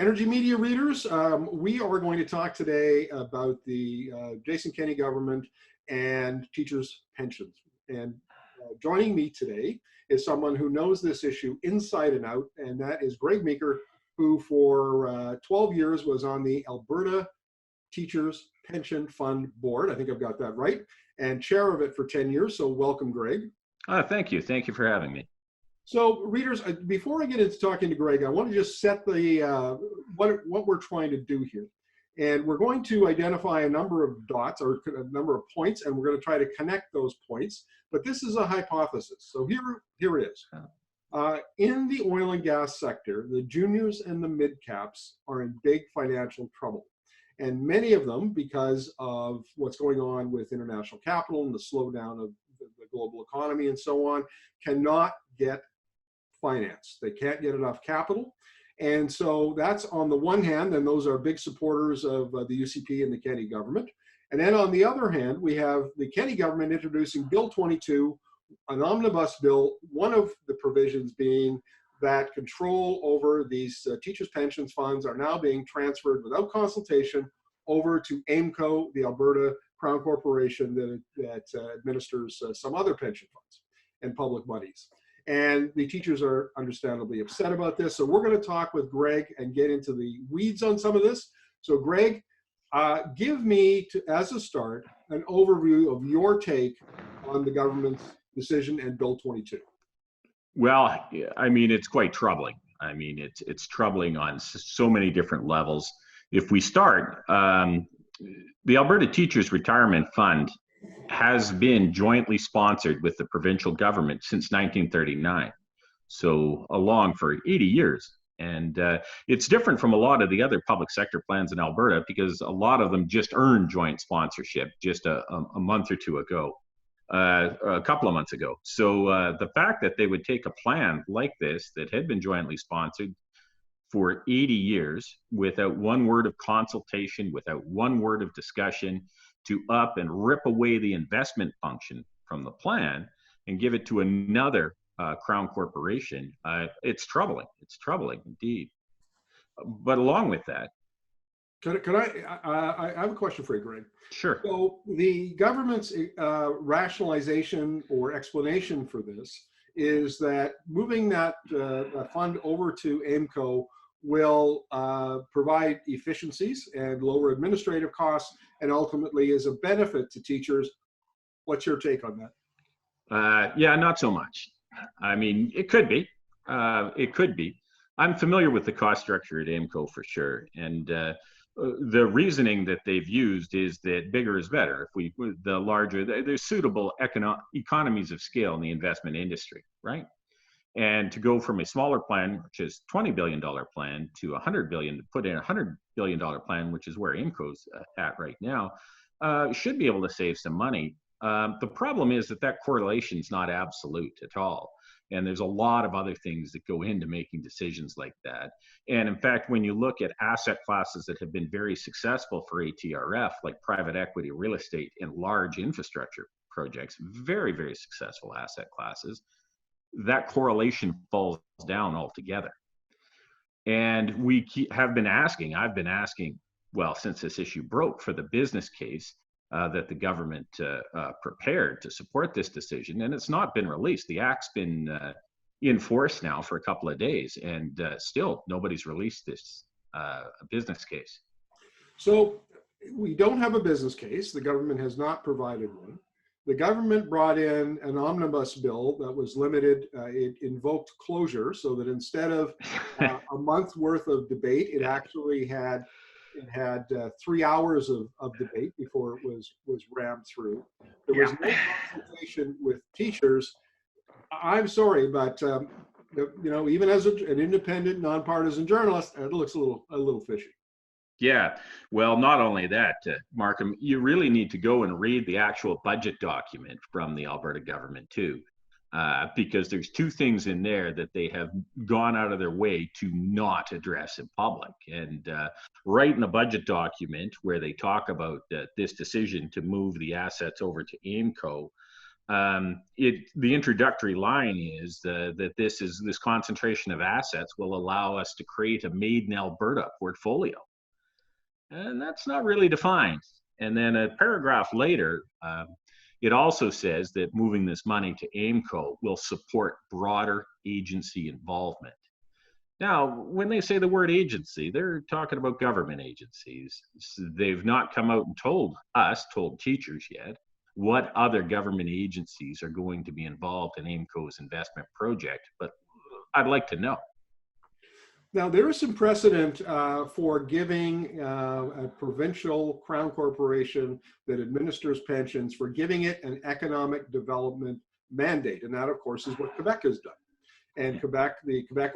Energy Media readers, we are going to talk today about the Jason Kenney government and teachers' pensions. And joining me today is someone who knows this issue inside and out, and that is Greg Meeker, who for 12 years was on the Alberta Teachers Pension Fund board. I think I've got that right, and chair of it for 10 years. So welcome, Greg. Thank you. Thank you for having me. So readers, before I get into talking to Greg, I want to just set the what we're trying to do here. And we're going to identify a number of dots or a number of points, and we're going to try to connect those points. But this is a hypothesis. So here it is. In the oil and gas sector, the juniors and the mid-caps are in big financial trouble. And many of them, because of what's going on with international capital and the slowdown of the global economy and so on, cannot get finance. They can't get enough capital. And so that's on the one hand, and those are big supporters of the UCP and the Kenney government. And then on the other hand, we have the Kenney government introducing Bill 22, an omnibus bill, one of the provisions being that control over these teachers' pensions funds are now being transferred without consultation over to AIMCO, the Alberta Crown Corporation that administers some other pension funds and public monies. And the teachers are understandably upset about this. So we're going to talk with Greg and get into the weeds on some of this. So Greg, give me, as a start, an overview of your take on the government's decision and Bill 22. Well, I mean, it's quite troubling. I mean, it's troubling on so many different levels. If we start, the Alberta Teachers Retirement Fund has been jointly sponsored with the provincial government since 1939, so along for 80 years. And it's different from a lot of the other public sector plans in Alberta because a lot of them just earned joint sponsorship just a month or two ago, a couple of months ago. So the fact that they would take a plan like this that had been jointly sponsored for 80 years without one word of consultation, without one word of discussion, to up and rip away the investment function from the plan and give it to another Crown corporation, it's troubling. It's troubling indeed. But along with that, Could I have a question for you, Greg? Sure. So the government's rationalization or explanation for this is that moving that fund over to AIMCO will provide efficiencies and lower administrative costs, and ultimately is a benefit to teachers. What's your take on that? Yeah, not so much. I mean, it could be. It could be. I'm familiar with the cost structure at AIMCO for sure, and the reasoning that they've used is that bigger is better. If the larger, there's suitable economies of scale in the investment industry, right? And to go from a smaller plan, which is $20 billion plan, to $100 billion, to put in a $100 billion plan, which is where AIMCO's at right now, should be able to save some money. The problem is that correlation is not absolute at all. And there's a lot of other things that go into making decisions like that. And in fact, when you look at asset classes that have been very successful for ATRF, like private equity, real estate, and large infrastructure projects, very, very successful asset classes, that correlation falls down altogether. And I've been asking, well, since this issue broke, for the business case that the government prepared to support this decision, and it's not been released. The act's been in force now for a couple of days, and still nobody's released this business case. So we don't have a business case. The government has not provided one. The government brought in an omnibus bill that was limited. It invoked closure, so that instead of a month worth of debate, it actually had 3 hours of debate before it was rammed through. There was no consultation with teachers. I'm sorry, but even as an independent, nonpartisan journalist, it looks a little fishy. Yeah, well, not only that, Markham, you really need to go and read the actual budget document from the Alberta government too, because there's two things in there that they have gone out of their way to not address in public. And right in the budget document where they talk about this decision to move the assets over to AIMCO, The introductory line is that this concentration of assets will allow us to create a made in Alberta portfolio. And that's not really defined. And then a paragraph later, it also says that moving this money to AIMCO will support broader agency involvement. Now, when they say the word agency, they're talking about government agencies. So they've not come out and told teachers yet, what other government agencies are going to be involved in AIMCO's investment project, but I'd like to know. Now, there is some precedent for giving a provincial crown corporation that administers pensions, for giving it an economic development mandate. And that, of course, is what Quebec has done. And the Quebec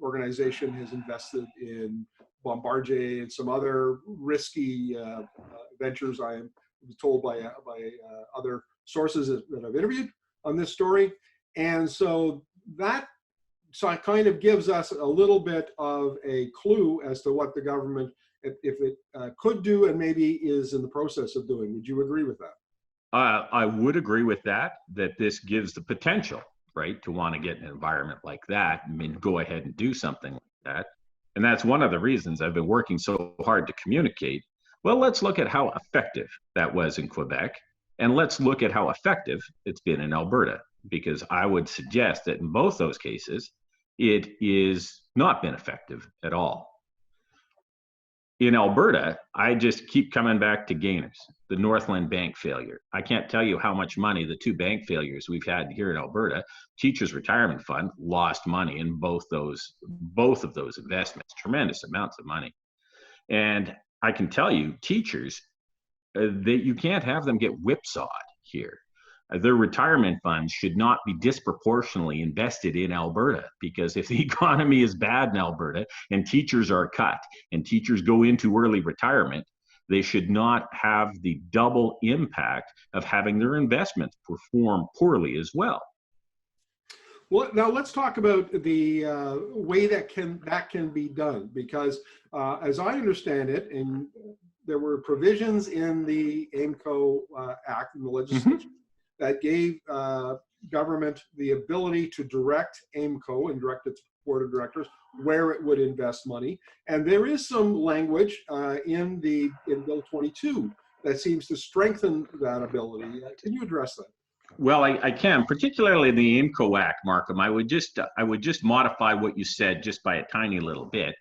organization has invested in Bombardier and some other risky ventures, I am told by other sources that I've interviewed on this story. And so it kind of gives us a little bit of a clue as to what the government, if it could do and maybe is in the process of doing. Would you agree with that? I would agree with that this gives the potential, right, to want to get an environment like that. I mean, go ahead and do something like that. And that's one of the reasons I've been working so hard to communicate. Well, let's look at how effective that was in Quebec, and let's look at how effective it's been in Alberta, because I would suggest that in both those cases, it is not been effective at all. In Alberta, I just keep coming back to gainers, the Northland Bank failure. I can't tell you how much money the two bank failures we've had here in Alberta. Teachers Retirement Fund lost money in both of those investments, tremendous amounts of money. And I can tell you, teachers, that you can't have them get whipsawed here. Their retirement funds should not be disproportionately invested in Alberta, because if the economy is bad in Alberta and teachers are cut and teachers go into early retirement, they should not have the double impact of having their investments perform poorly as well. Well, now let's talk about the way that can be done, because as I understand it, and there were provisions in the AIMCO Act, in the legislation, that gave government the ability to direct AIMCO and direct its board of directors where it would invest money. And there is some language in Bill 22 that seems to strengthen that ability. Can you address that? Well, I can, particularly the AIMCO Act, Markham. I would just modify what you said just by a tiny little bit.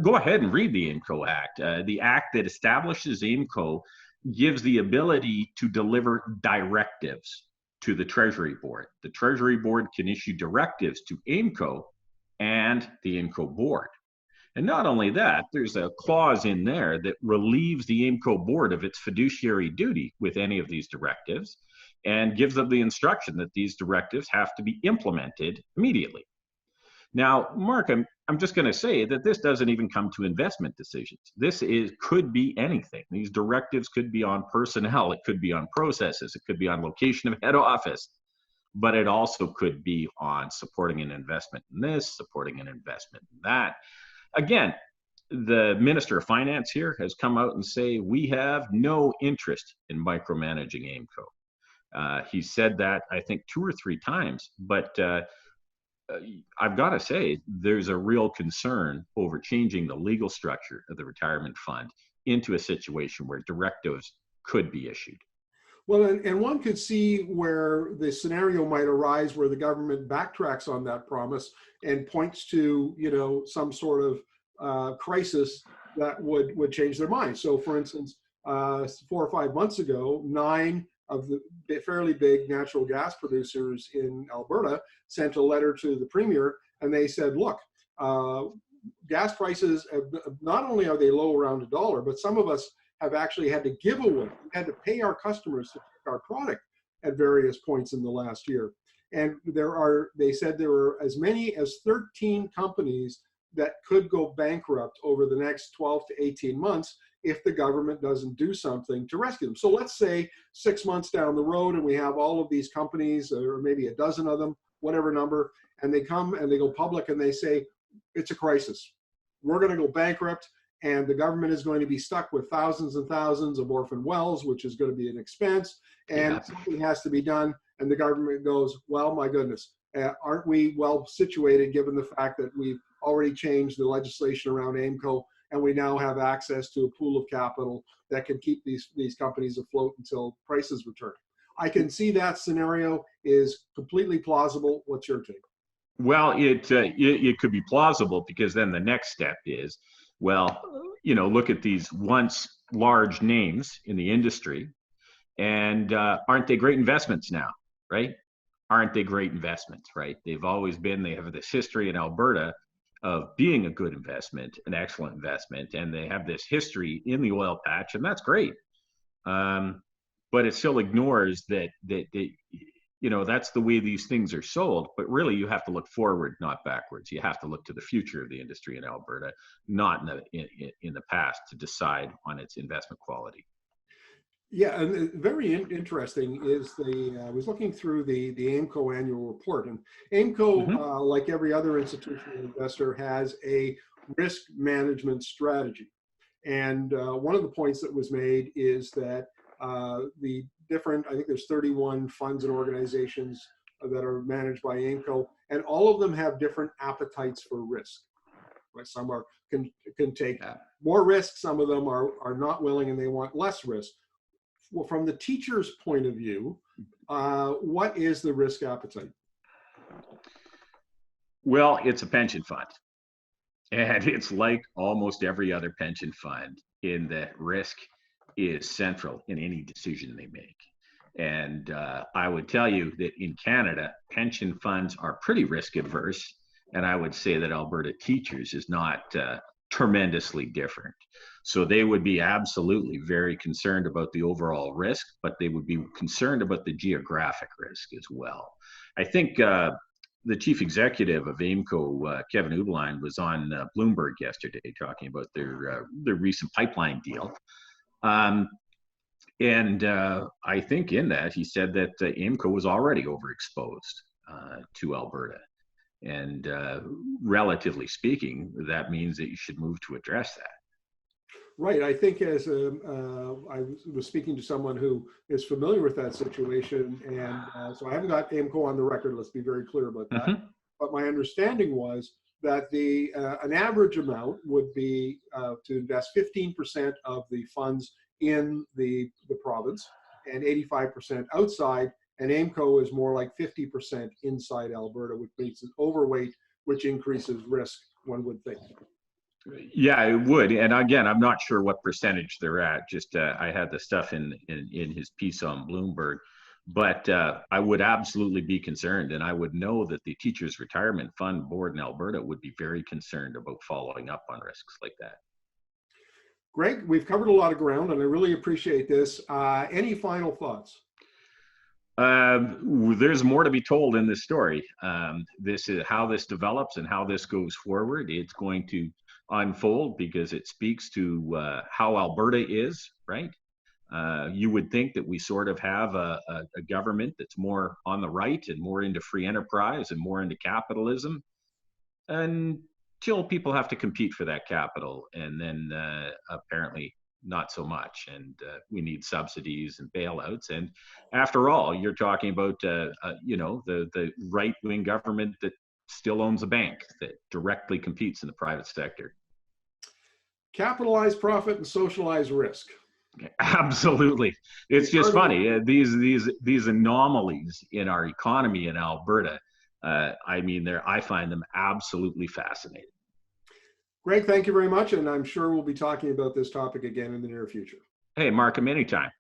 Go ahead and read the AIMCO Act. The act that establishes AIMCO gives the ability to deliver directives to the Treasury Board. The Treasury Board can issue directives to AIMCO and the AIMCO Board. And not only that, there's a clause in there that relieves the AIMCO Board of its fiduciary duty with any of these directives and gives them the instruction that these directives have to be implemented immediately. Now, Mark, I'm just going to say that this doesn't even come to investment decisions. Could be anything. These directives could be on personnel, it could be on processes, it could be on location of head office, but it also could be on supporting an investment in this, supporting an investment in that. Again, the Minister of Finance here has come out and say, we have no interest in micromanaging AIMCO. He said that, I think, 2 or 3 times, but I've got to say, there's a real concern over changing the legal structure of the retirement fund into a situation where directives could be issued. Well, and one could see where the scenario might arise where the government backtracks on that promise and points to, some sort of crisis that would change their mind. So, for instance, 4 or 5 months ago, 9 of the fairly big natural gas producers in Alberta sent a letter to the Premier, and they said, look, gas prices, not only are they low around $1, but some of us have actually had to give away, had to pay our customers to take our product at various points in the last year. And they said there were as many as 13 companies that could go bankrupt over the next 12 to 18 months if the government doesn't do something to rescue them. So let's say 6 months down the road and we have all of these companies, or maybe a dozen of them, whatever number, and they come and they go public and they say, it's a crisis. We're going to go bankrupt and the government is going to be stuck with thousands and thousands of orphan wells, which is going to be an expense, and Yeah. something has to be done. And the government goes, well, my goodness, aren't we well situated given the fact that we've already changed the legislation around AIMCO, and we now have access to a pool of capital that can keep these companies afloat until prices return. I can see that scenario is completely plausible. What's your take? Well, it could be plausible, because then the next step is, well, look at these once large names in the industry, and aren't they great investments now, right? Aren't they great investments, right? They've always been, they have this history in Alberta of being a good investment, an excellent investment, and they have this history in the oil patch, and that's great. But it still ignores that that's the way these things are sold. But really, you have to look forward, not backwards. You have to look to the future of the industry in Alberta, not in the past, to decide on its investment quality. Yeah, and very interesting is I was looking through the AIMCO annual report, and AIMCO, like every other institutional investor, has a risk management strategy. And one of the points that was made is that the different, I think there's 31 funds and organizations that are managed by AIMCO, and all of them have different appetites for risk. Right? Some can take more risk, some of them are not willing and they want less risk. Well, from the teacher's point of view, what is the risk appetite? Well, it's a pension fund. And it's like almost every other pension fund in that risk is central in any decision they make. And I would tell you that in Canada, pension funds are pretty risk adverse. And I would say that Alberta Teachers is not tremendously different. So they would be absolutely very concerned about the overall risk, but they would be concerned about the geographic risk as well. I think the chief executive of AIMCO, Kevin Ubelein, was on Bloomberg yesterday talking about their recent pipeline deal. And I think in that he said that AIMCO was already overexposed to Alberta. And relatively speaking, that means that you should move to address that. Right. I think as I was speaking to someone who is familiar with that situation, and so I haven't got AIMCO on the record. Let's be very clear about that. But my understanding was that an average amount would be to invest 15% of the funds in the province and 85% outside. And AIMCO is more like 50% inside Alberta, which makes it overweight, which increases risk, one would think. Yeah, it would. And again, I'm not sure what percentage they're at. Just I had the stuff in his piece on Bloomberg. But I would absolutely be concerned, and I would know that the Teachers Retirement Fund board in Alberta would be very concerned about following up on risks like that. Greg, we've covered a lot of ground, and I really appreciate this. Any final thoughts? There's more to be told in this story. This is how this develops and how this goes forward. It's going to unfold because it speaks to how Alberta is, right? You would think that we sort of have a government that's more on the right and more into free enterprise and more into capitalism, until people have to compete for that capital, and then apparently not so much, and we need subsidies and bailouts. And after all, you're talking about the right-wing government that still owns a bank that directly competes in the private sector. Capitalize profit and socialize risk. Absolutely. It's just funny. These anomalies in our economy in Alberta, I find them absolutely fascinating. Greg, thank you very much. And I'm sure we'll be talking about this topic again in the near future. Hey, Markham, anytime.